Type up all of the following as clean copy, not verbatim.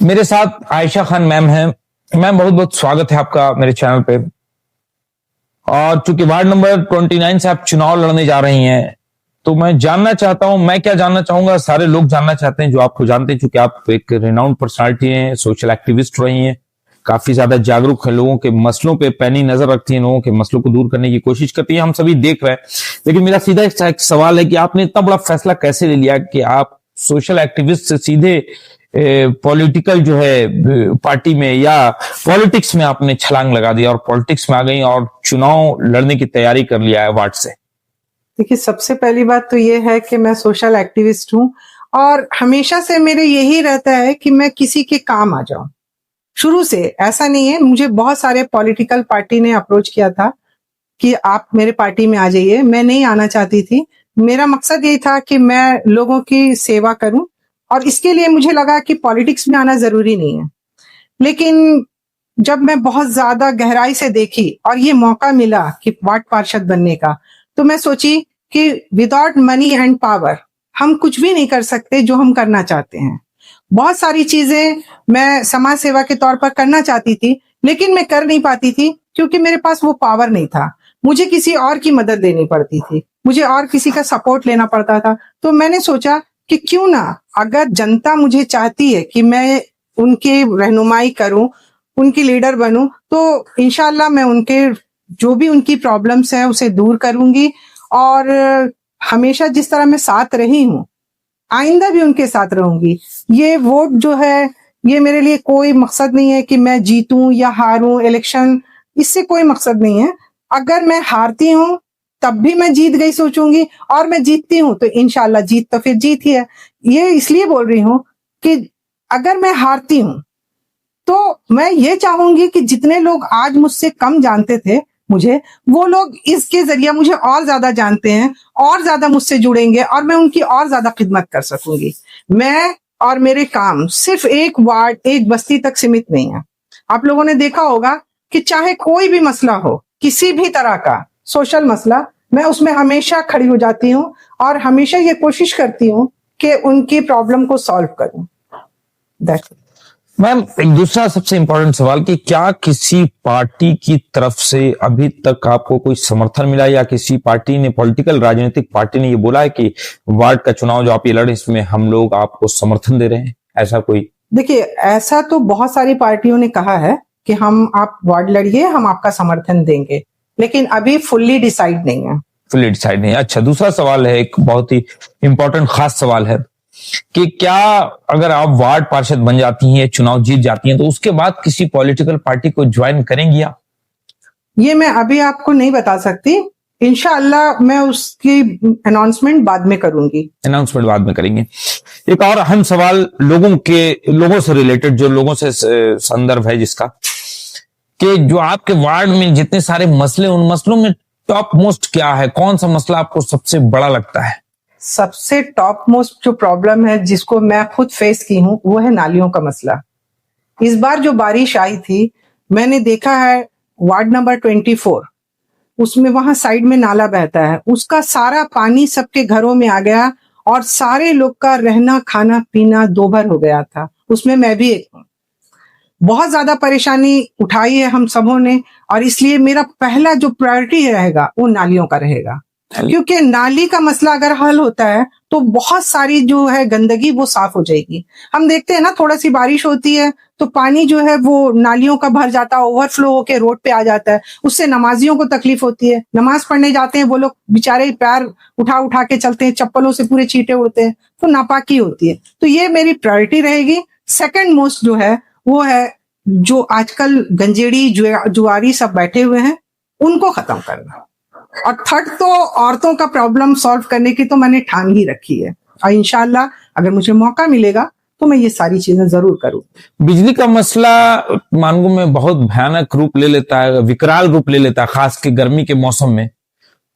मेरे साथ आयशा खान मैम हैं। मैम, बहुत बहुत स्वागत है आपका मेरे चैनल पे। और चूंकि वार्ड नंबर 29 से आप चुनाव लड़ने जा रही हैं, तो मैं जानना चाहता हूं, मैं क्या जानना चाहूंगा, सारे लोग जानना चाहते हैं जो आपको जानते हैं, चूंकि आप एक रिनाउंड पर्सनालिटी हैं, सोशल एक्टिविस्ट रही हैं, काफी ज्यादा जागरूक है, लोगों के मसलों पे पैनी नजर रखती हैं, लोगों के मसलों को दूर करने की कोशिश करती है, हम सभी देख रहे हैं। लेकिन मेरा सीधा एक सवाल है कि आपने इतना बड़ा फैसला कैसे ले लिया कि आप सोशल एक्टिविस्ट से सीधे पॉलिटिकल जो है पार्टी में या पॉलिटिक्स में आपने छलांग लगा दिया और पॉलिटिक्स में आ गई और चुनाव लड़ने की तैयारी कर लिया है वार्ड से? देखिए, सबसे पहली बात तो ये है कि मैं सोशल एक्टिविस्ट हूँ और हमेशा से मेरे यही रहता है कि मैं किसी के काम आ जाऊं। शुरू से ऐसा नहीं है, मुझे बहुत सारे पॉलिटिकल पार्टी ने अप्रोच किया था कि आप मेरे पार्टी में आ जाइए। मैं नहीं आना चाहती थी। मेरा मकसद यही था कि मैं लोगों की सेवा करूं और इसके लिए मुझे लगा कि पॉलिटिक्स में आना जरूरी नहीं है। लेकिन जब मैं बहुत ज्यादा गहराई से देखी और ये मौका मिला कि वार्ड पार्षद बनने का, तो मैं सोची कि विदाउट मनी एंड पावर हम कुछ भी नहीं कर सकते जो हम करना चाहते हैं। बहुत सारी चीजें मैं समाज सेवा के तौर पर करना चाहती थी, लेकिन मैं कर नहीं पाती थी क्योंकि मेरे पास वो पावर नहीं था। मुझे किसी और की मदद लेनी पड़ती थी, मुझे और किसी का सपोर्ट लेना पड़ता था। तो मैंने सोचा कि क्यों ना, अगर जनता मुझे चाहती है कि मैं उनकी रहनुमाई करूं, उनकी लीडर बनूं, तो इंशाल्लाह मैं उनके जो भी उनकी प्रॉब्लम्स है उसे दूर करूंगी। और हमेशा जिस तरह मैं साथ रही हूँ, आइंदा भी उनके साथ रहूंगी। ये वोट जो है, ये मेरे लिए कोई मकसद नहीं है कि मैं जीतूं या हारूं। इलेक्शन, इससे कोई मकसद नहीं है। अगर मैं हारती हूँ तब भी मैं जीत गई सोचूंगी, और मैं जीतती हूँ तो इंशाल्लाह जीत तो फिर जीत ही है। ये इसलिए बोल रही हूँ कि अगर मैं हारती हूँ तो मैं ये चाहूंगी कि जितने लोग आज मुझसे कम जानते थे मुझे, वो लोग इसके जरिए मुझे और ज्यादा जानते हैं, और ज्यादा मुझसे जुड़ेंगे और मैं उनकी और ज्यादा खिदमत कर सकूंगी। मैं और मेरे काम सिर्फ एक वार्ड, एक बस्ती तक सीमित नहीं है। आप लोगों ने देखा होगा कि चाहे कोई भी मसला हो, किसी भी तरह का सोशल मसला, मैं उसमें हमेशा खड़ी हो जाती हूँ और हमेशा ये कोशिश करती हूँ कि उनकी प्रॉब्लम को सॉल्व करूं। That's it. मैम, एक दूसरा सबसे इंपॉर्टेंट सवाल कि क्या किसी पार्टी की तरफ से अभी तक आपको कोई समर्थन मिला, या किसी पार्टी ने, पॉलिटिकल राजनीतिक पार्टी ने ये बोला है कि वार्ड का चुनाव जो आप ये लड़े इसमें हम लोग आपको समर्थन दे रहे हैं, ऐसा कोई? देखिए, ऐसा तो बहुत सारी पार्टियों ने कहा है कि हम, आप वार्ड लड़िए, हम आपका समर्थन देंगे, लेकिन अभी फुल्ली डिसाइड नहीं है। फुल्ली डिसाइड नहीं। अच्छा, दूसरा सवाल है, एक बहुत ही इंपॉर्टेंट खास सवाल है कि क्या अगर आप वार्ड पार्षद बन जाती हैं, चुनाव जीत जाती हैं, तो उसके बाद किसी पॉलिटिकल पार्टी को ज्वाइन करेंगी आप? ये मैं अभी आपको नहीं बता सकती। इंशाअल्लाह मैं उसकी अनाउंसमेंट बाद में करूंगी। अनाउंसमेंट बाद में करेंगे। एक और अहम सवाल लोगों से रिलेटेड, जो लोगों से संदर्भ है जिसका, कि जो आपके वार्ड में जितने सारे मसले, उन मसलों में टॉप मोस्ट क्या है? कौन सा मसला आपको सबसे बड़ा लगता है? सबसे टॉप मोस्ट जो प्रॉब्लम है, जिसको मैं खुद फेस की हूँ, वो है नालियों का मसला। इस बार जो बारिश आई थी, मैंने देखा है वार्ड नंबर 24, उसमें वहां साइड में नाला बहता है, उसका सारा पानी सबके घरों में आ गया और सारे लोग का रहना, खाना पीना दोभर हो गया था। उसमें मैं भी एक हूँ। बहुत ज्यादा परेशानी उठाई है हम सबों ने, और इसलिए मेरा पहला जो प्रायोरिटी रहेगा वो नालियों का रहेगा। क्योंकि नाली का मसला अगर हल होता है तो बहुत सारी जो है गंदगी वो साफ हो जाएगी। हम देखते हैं ना, थोड़ा सी बारिश होती है तो पानी जो है वो नालियों का भर जाता है, ओवरफ्लो होके रोड पे आ जाता है। उससे नमाजियों को तकलीफ होती है। नमाज पढ़ने जाते हैं वो लोग बेचारे पैर उठा उठा के चलते हैं, चप्पलों से पूरे छींटे उड़ते हैं, तो नापाकी होती है। तो ये मेरी प्रायोरिटी रहेगी। सेकंड मोस्ट जो है वो है, जो आजकल गंजेड़ी जुआरी सब बैठे हुए हैं, उनको खत्म करना। और थर्ड तो औरतों का प्रॉब्लम सॉल्व करने की तो मैंने ठान ही रखी है, और इंशाल्लाह अगर मुझे मौका मिलेगा तो मैं ये सारी चीजें जरूर करूं। बिजली का मसला मानगो में बहुत भयानक रूप ले लेता है, विकराल रूप ले लेता है, खास के गर्मी के मौसम में।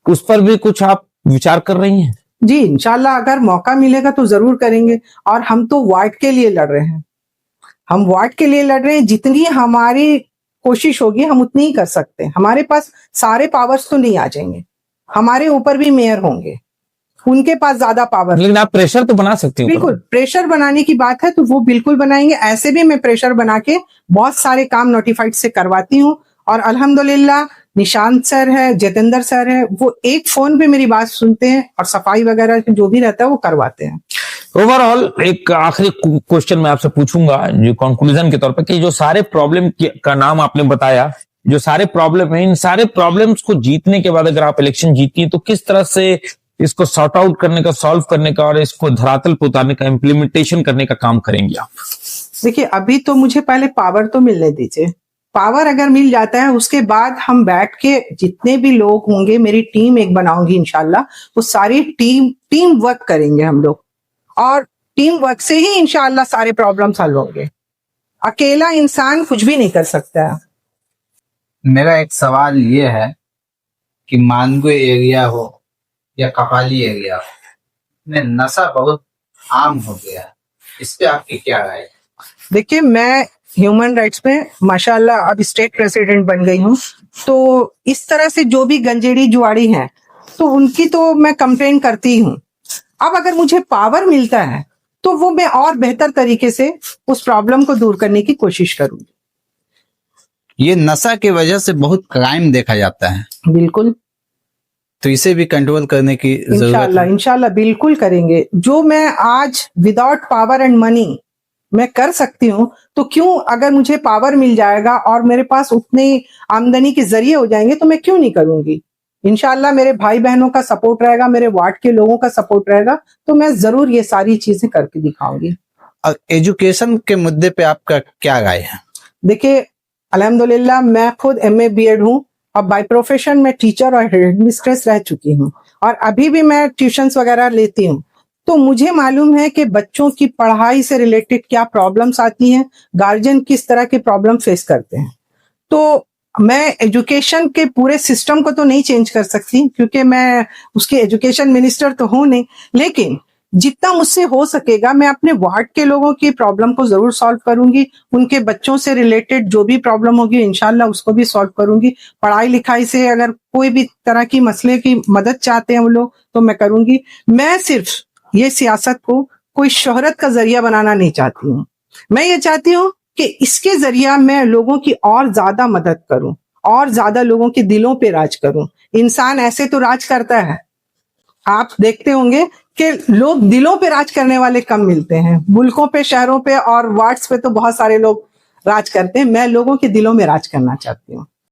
उस पर भी कुछ आप विचार कर रही हैं? जी, इंशाल्लाह अगर मौका मिलेगा तो जरूर करेंगे। और हम तो वार्ड के लिए लड़ रहे हैं, हम वार्ड के लिए लड़ रहे हैं। जितनी हमारी कोशिश होगी हम उतनी ही कर सकते हैं। हमारे पास सारे पावर्स तो नहीं आ जाएंगे, हमारे ऊपर भी मेयर होंगे, उनके पास ज्यादा पावर। लेकिन आप प्रेशर तो बना सकती हो। बिल्कुल, प्रेशर बनाने की बात है तो वो बिल्कुल बनाएंगे। ऐसे भी मैं प्रेशर बना के बहुत सारे काम नोटिफाइड से करवाती हूँ। और अल्हम्दुलिल्लाह निशांत सर है, जितेंद्र सर है, वो एक फोन पे मेरी बात सुनते हैं और सफाई वगैरह जो भी रहता है वो करवाते हैं। ओवरऑल एक आखिरी क्वेश्चन मैं आपसे पूछूंगा जो कंक्लूजन के तौर पर, कि जो सारे प्रॉब्लम का नाम आपने बताया, जो सारे प्रॉब्लम है, इन सारे प्रॉब्लम्स को जीतने के बाद अगर आप इलेक्शन जीती हैं तो किस तरह से इसको सॉर्ट आउट करने का, सॉल्व करने का और इसको धरातल पर उतारने का, इम्प्लीमेंटेशन करने का काम करेंगे आप? देखिए, अभी तो मुझे पहले पावर तो मिलने दीजिए। पावर अगर मिल जाता है उसके बाद हम बैठ के जितने भी लोग होंगे, मेरी टीम एक बनाऊंगी इंशाल्लाह, वो सारी टीम वर्क करेंगे हम लोग, और टीम वर्क से ही इंशाल्लाह सारे प्रॉब्लम सॉल्व होंगे। अकेला इंसान कुछ भी नहीं कर सकता है। मेरा एक सवाल ये है कि मानगुए एरिया हो या कपाली एरिया हो में नशा बहुत आम हो गया है, इस पे आपकी क्या राय है? देखिए, मैं ह्यूमन राइट्स में माशाल्लाह अब स्टेट प्रेसिडेंट बन गई हूँ, तो इस तरह से जो भी गंजेड़ी जुआड़ी हैं तो उनकी तो मैं कंप्लेन करती हूँ। अब अगर मुझे पावर मिलता है तो वो मैं और बेहतर तरीके से उस प्रॉब्लम को दूर करने की कोशिश करूंगी। ये नशा की वजह से बहुत क्राइम देखा जाता है, बिल्कुल, तो इसे भी कंट्रोल करने की जरूरत इंशाल्लाह है। इंशाल्लाह बिल्कुल करेंगे। जो मैं आज विदाउट पावर एंड मनी मैं कर सकती हूँ, तो क्यों, अगर मुझे पावर मिल जाएगा और मेरे पास उतने आमदनी के जरिए हो जाएंगे तो मैं क्यों नहीं करूंगी। इंशाल्लाह मेरे भाई बहनों का सपोर्ट रहेगा, मेरे वार्ड के लोगों का सपोर्ट रहेगा, तो मैं जरूर ये सारी चीजें करके दिखाऊंगी। और एजुकेशन के मुद्दे पे आपका क्या राय है? देखिए, अल्हम्दुलिल्लाह मैं खुद MA BEd हूँ और बाय प्रोफेशन में टीचर और हेडमिस्ट्रेस रह चुकी हूँ, और अभी भी मैं ट्यूशंस वगैरह लेती हूँ। तो मुझे मालूम है कि बच्चों की पढ़ाई से रिलेटेड क्या प्रॉब्लम्स आती हैं, गार्जियन किस तरह के प्रॉब्लम फेस करते हैं। तो मैं एजुकेशन के पूरे सिस्टम को तो नहीं चेंज कर सकती क्योंकि मैं उसके एजुकेशन मिनिस्टर तो हूं नहीं, लेकिन जितना मुझसे हो सकेगा मैं अपने वार्ड के लोगों की प्रॉब्लम को जरूर सॉल्व करूंगी। उनके बच्चों से रिलेटेड जो भी प्रॉब्लम होगी इंशाल्लाह उसको भी सॉल्व करूंगी। पढ़ाई लिखाई से अगर कोई भी तरह की मसले की मदद चाहते हैं वो लोग तो मैं करूंगी। मैं सिर्फ ये सियासत को कोई शोहरत का जरिया बनाना नहीं चाहती हूँ। मैं ये चाहती हूँ कि इसके जरिया मैं लोगों की और ज्यादा मदद करूं और ज्यादा लोगों के दिलों पे राज करूं। इंसान ऐसे तो राज करता है, आप देखते होंगे कि लोग दिलों पे राज करने वाले कम मिलते हैं। मुल्कों पे, शहरों पे और वार्ड्स पे तो बहुत सारे लोग राज करते हैं। मैं लोगों के दिलों में राज करना चाहती हूँ।